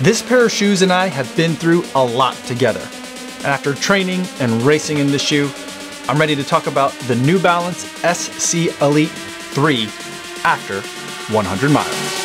This pair of shoes and I have been through a lot together. And after training and racing in this shoe, I'm ready to talk about the New Balance SC Elite 3 after 100 miles.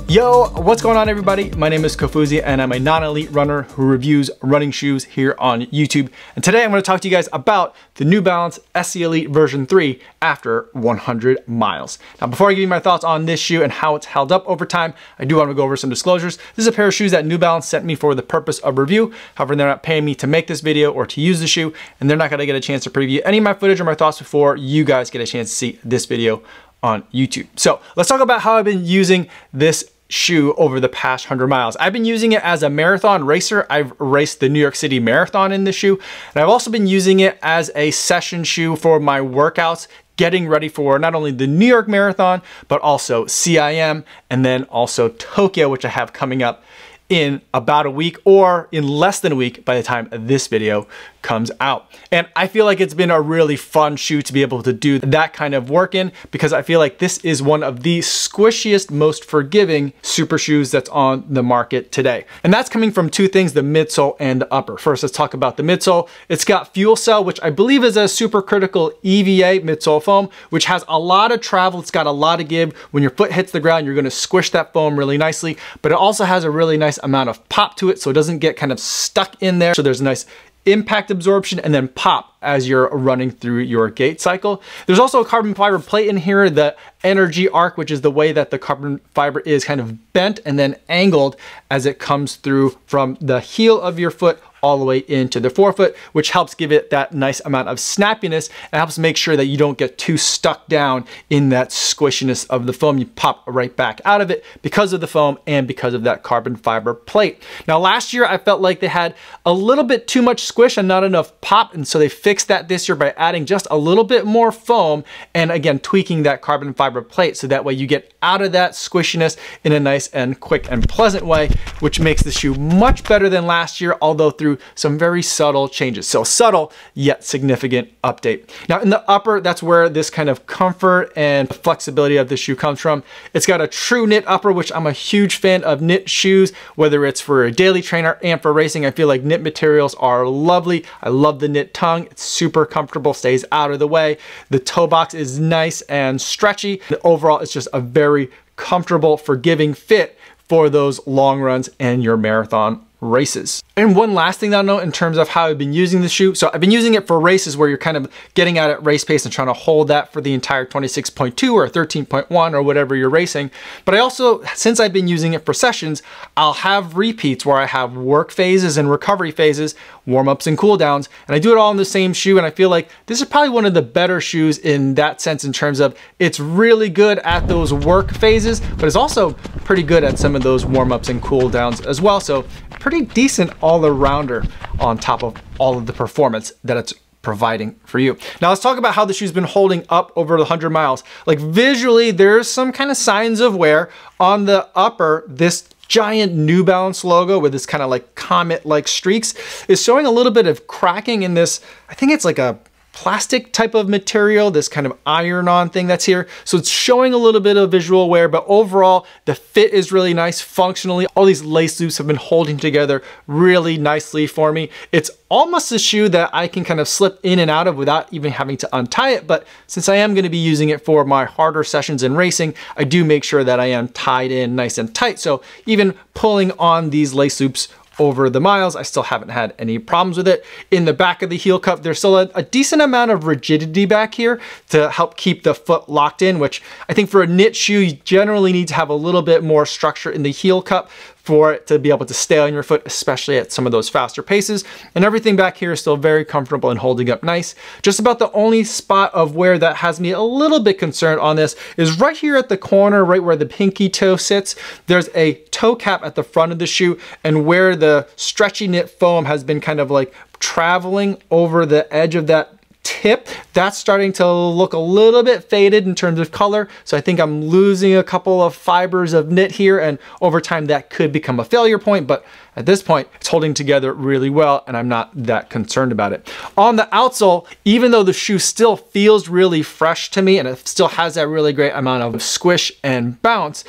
Yo, what's going on everybody? My name is Kofuzi and I'm a non-elite runner who reviews running shoes here on YouTube. And today I'm going to talk to you guys about the New Balance SC Elite version 3 after 100 miles. Now before I give you my thoughts on this shoe and how it's held up over time, I do want to go over some disclosures. This is a pair of shoes that New Balance sent me for the purpose of review. However, they're not paying me to make this video or to use the shoe, and they're not going to get a chance to preview any of my footage or my thoughts before you guys get a chance to see this video on YouTube. So let's talk about how I've been using this shoe over the past 100 miles. I've been using it as a marathon racer. I've raced the New York City Marathon in this shoe, and I've also been using it as a session shoe for my workouts, getting ready for not only the New York Marathon, but also CIM, and then also Tokyo, which I have coming up in about a week or in less than a week by the time this video comes out. And I feel like it's been a really fun shoe to be able to do that kind of work in, because I feel like this is one of the squishiest, most forgiving super shoes that's on the market today. And that's coming from two things, the midsole and the upper. First, let's talk about the midsole. It's got Fuel Cell, which I believe is a supercritical EVA midsole foam, which has a lot of travel. It's got a lot of give. When your foot hits the ground, you're gonna squish that foam really nicely, but it also has a really nice amount of pop to it, so it doesn't get kind of stuck in there. So there's a nice impact absorption and then pop as you're running through your gait cycle. There's also a carbon fiber plate in here, the energy arc, which is the way that the carbon fiber is kind of bent and then angled as it comes through from the heel of your foot all the way into the forefoot, which helps give it that nice amount of snappiness and helps make sure that you don't get too stuck down in that squishiness of the foam. You pop right back out of it because of the foam and because of that carbon fiber plate. Now last year I felt like they had a little bit too much squish and not enough pop, and so they fixed that this year by adding just a little bit more foam and again tweaking that carbon fiber plate so that way you get out of that squishiness in a nice and quick and pleasant way, which makes the shoe much better than last year, although through some very subtle changes. So subtle yet significant update. Now in the upper, that's where this kind of comfort and flexibility of the shoe comes from. It's got a true knit upper, which I'm a huge fan of knit shoes, whether it's for a daily trainer and for racing. I feel like knit materials are lovely. I love the knit tongue. It's super comfortable, stays out of the way. The toe box is nice and stretchy. And overall, it's just a very comfortable, forgiving fit for those long runs and your marathon races. And one last thing that I'll note in terms of how I've been using the shoe. So I've been using it for races where you're kind of getting out at race pace and trying to hold that for the entire 26.2 or 13.1 or whatever you're racing. But I also, since I've been using it for sessions, I'll have repeats where I have work phases and recovery phases, warm-ups and cool downs, and I do it all in the same shoe. And I feel like this is probably one of the better shoes in that sense, in terms of it's really good at those work phases, but it's also pretty good at some of those warm-ups and cool downs as well. So pretty decent all-arounder on top of all of the performance that it's providing for you. Now let's talk about how the shoe's been holding up over the 100 miles. Like visually, there's some kind of signs of wear. On the upper, this giant New Balance logo with this kind of like comet-like streaks is showing a little bit of cracking in this, I think it's like a plastic type of material, this kind of iron-on thing that's here. So it's showing a little bit of visual wear, but overall the fit is really nice functionally. All these lace loops have been holding together really nicely for me. It's almost a shoe that I can kind of slip in and out of without even having to untie it, but since I am going to be using it for my harder sessions in racing, I do make sure that I am tied in nice and tight. So even pulling on these lace loops over the miles, I still haven't had any problems with it. In the back of the heel cup, there's still a decent amount of rigidity back here to help keep the foot locked in, which I think for a knit shoe, you generally need to have a little bit more structure in the heel cup for it to be able to stay on your foot, especially at some of those faster paces. And everything back here is still very comfortable and holding up nice. Just about the only spot of where that has me a little bit concerned on this is right here at the corner, right where the pinky toe sits. There's a toe cap at the front of the shoe, and where the stretchy knit foam has been kind of like traveling over the edge of that hip, that's starting to look a little bit faded in terms of color. So I think I'm losing a couple of fibers of knit here, and over time that could become a failure point, but at this point, it's holding together really well, and I'm not that concerned about it. On the outsole, even though the shoe still feels really fresh to me, and it still has that really great amount of squish and bounce,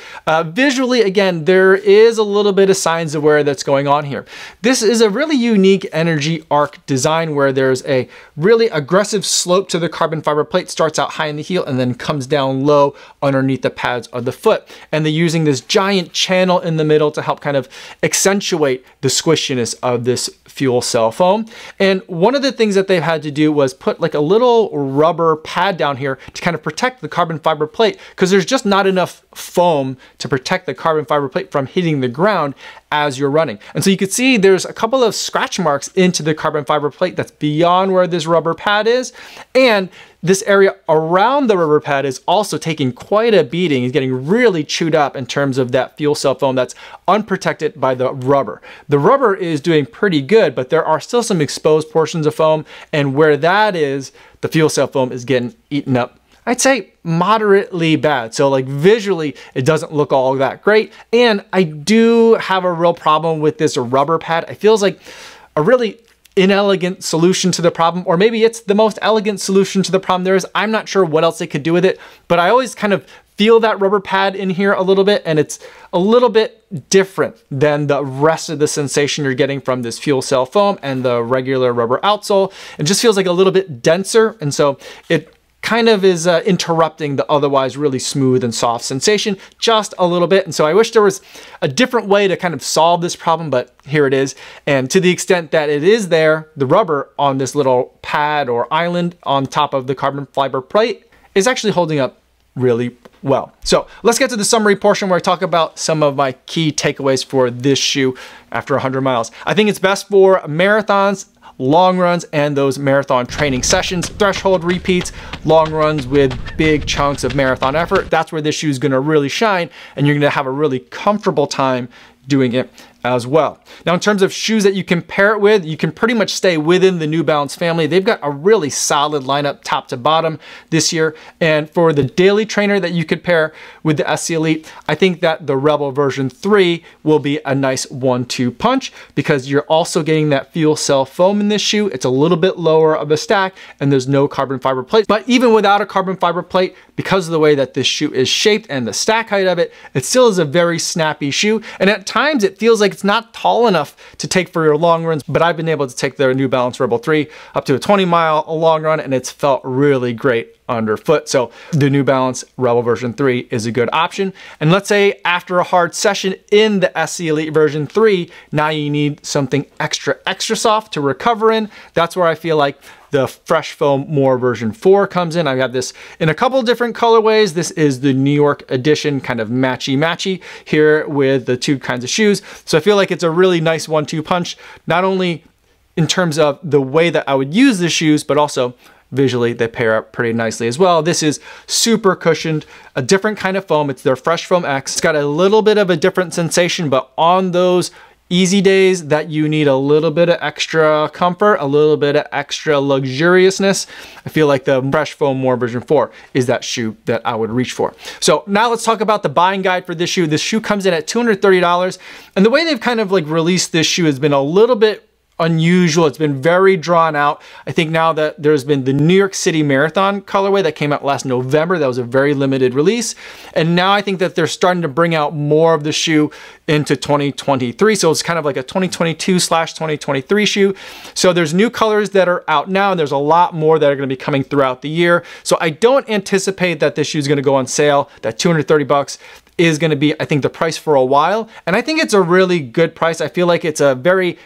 visually, again, there is a little bit of signs of wear that's going on here. This is a really unique energy arc design where there's a really aggressive slope to the carbon fiber plate, starts out high in the heel and then comes down low underneath the pads of the foot. And they're using this giant channel in the middle to help kind of accentuate the squishiness of this fuel cell foam. And one of the things that they've had to do was put like a little rubber pad down here to kind of protect the carbon fiber plate, because there's just not enough foam to protect the carbon fiber plate from hitting the ground as you're running. And so you can see there's a couple of scratch marks into the carbon fiber plate that's beyond where this rubber pad is. And this area around the rubber pad is also taking quite a beating. It's getting really chewed up in terms of that fuel cell foam that's unprotected by the rubber. The rubber is doing pretty good, but there are still some exposed portions of foam, and where that is, the fuel cell foam is getting eaten up, I'd say moderately bad. So like visually, it doesn't look all that great. And I do have a real problem with this rubber pad. It feels like a really inelegant solution to the problem, or maybe it's the most elegant solution to the problem there is. I'm not sure what else they could do with it, but I always kind of feel that rubber pad in here a little bit, and it's a little bit different than the rest of the sensation you're getting from this fuel cell foam and the regular rubber outsole. It just feels like a little bit denser, and so it kind of is interrupting the otherwise really smooth and soft sensation just a little bit. And so I wish there was a different way to kind of solve this problem, but here it is. And to the extent that it is there, the rubber on this little pad or island on top of the carbon fiber plate is actually holding up really well. So let's get to the summary portion where I talk about some of my key takeaways for this shoe after 100 miles. I think it's best for marathons, long runs, and those marathon training sessions, threshold repeats, long runs with big chunks of marathon effort. That's where this shoe is going to really shine, and you're going to have a really comfortable time doing it as well. Now, in terms of shoes that you can pair it with, you can pretty much stay within the New Balance family. They've got a really solid lineup top to bottom this year. And for the daily trainer that you could pair with the SC Elite, I think that the Rebel version 3 will be a nice 1-2 punch, because you're also getting that fuel cell foam in this shoe. It's a little bit lower of a stack, and there's no carbon fiber plate. But even without a carbon fiber plate, because of the way that this shoe is shaped and the stack height of it, it still is a very snappy shoe. And at times it feels like it's not tall enough to take for your long runs, but I've been able to take their New Balance Rebel 3 up to a 20-mile long run, and it's felt really great underfoot. So the New Balance Rebel version 3 is a good option. And let's say after a hard session in the SC Elite version 3, now you need something extra soft to recover in. That's where I feel like the Fresh Foam More version 4 comes in. I got this in a couple different colorways. This is the New York edition, kind of matchy here with the two kinds of shoes. So I feel like it's a really nice 1-2 punch, not only in terms of the way that I would use the shoes, but also visually they pair up pretty nicely as well. This is super cushioned, a different kind of foam. It's their Fresh Foam X. It's got a little bit of a different sensation, but on those easy days that you need a little bit of extra comfort, a little bit of extra luxuriousness, I feel like the Fresh Foam More version 4 is that shoe that I would reach for. So now let's talk about the buying guide for this shoe. This shoe comes in at $230, and the way they've kind of like released this shoe has been a little bit unusual. It's been very drawn out. I think now that there's been the New York City Marathon colorway that came out last November, that was a very limited release. And now I think that they're starting to bring out more of the shoe into 2023. So it's kind of like a 2022/2023 shoe. So there's new colors that are out now, and there's a lot more that are going to be coming throughout the year. So I don't anticipate that this shoe is going to go on sale. That $230 is going to be, I think, the price for a while. And I think it's a really good price. I feel like it's a very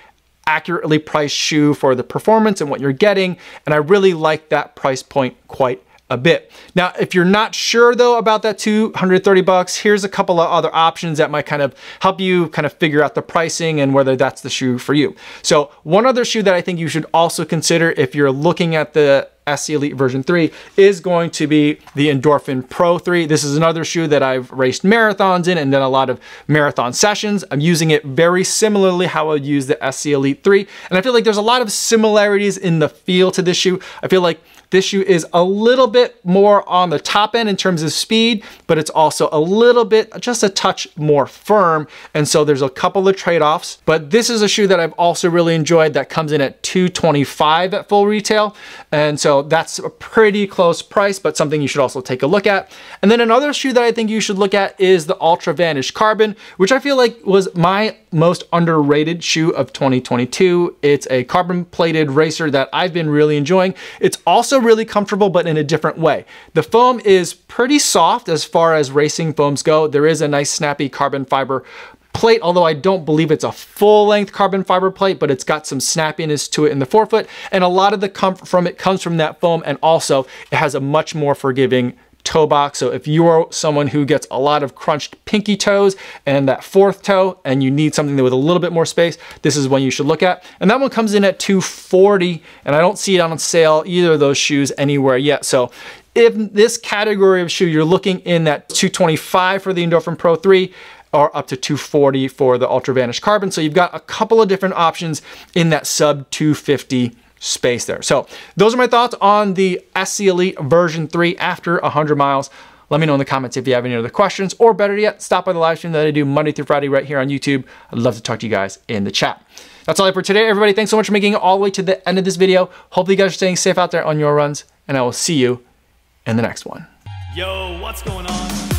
accurately priced shoe for the performance and what you're getting, and I really like that price point quite a bit. Now, if you're not sure though about that $230, here's a couple of other options that might kind of help you kind of figure out the pricing and whether that's the shoe for you. So one other shoe that I think you should also consider if you're looking at the SC Elite version 3 is going to be the Endorphin Pro 3. This is another shoe that I've raced marathons in and done a lot of marathon sessions. I'm using it very similarly how I would use the SC Elite 3. And I feel like there's a lot of similarities in the feel to this shoe. I feel like This shoe is a little bit more on the top end in terms of speed, but it's also a little bit, just a touch more firm. And so there's a couple of trade-offs, but this is a shoe that I've also really enjoyed that comes in at $225 at full retail. And so that's a pretty close price, but something you should also take a look at. And then another shoe that I think you should look at is the Ultra Vanish Carbon, which I feel like was my most underrated shoe of 2022. It's a carbon plated racer that I've been really enjoying. It's also really comfortable, but in a different way. The foam is pretty soft as far as racing foams go. There is a nice snappy carbon fiber plate, although I don't believe it's a full-length carbon fiber plate, but it's got some snappiness to it in the forefoot, and a lot of the comfort from it comes from that foam, and also it has a much more forgiving toe box. So if you are someone who gets a lot of crunched pinky toes and that fourth toe, and you need something with a little bit more space, this is one you should look at. And that one comes in at $240, and I don't see it on sale, either of those shoes, anywhere yet. So if this category of shoe, you're looking in that $225 for the Endorphin Pro 3, or up to $240 for the Ultra Vanish Carbon. So you've got a couple of different options in that sub $250 space there. So those are my thoughts on the SC Elite version 3 after 100 miles. Let me know in the comments if you have any other questions, or better yet, stop by the live stream that I do Monday through Friday right here on YouTube. I'd love to talk to you guys in the chat. That's all I have for today, everybody. Thanks so much for making it all the way to the end of this video. Hopefully you guys are staying safe out there on your runs, and I will see you in the next one. Yo, what's going on?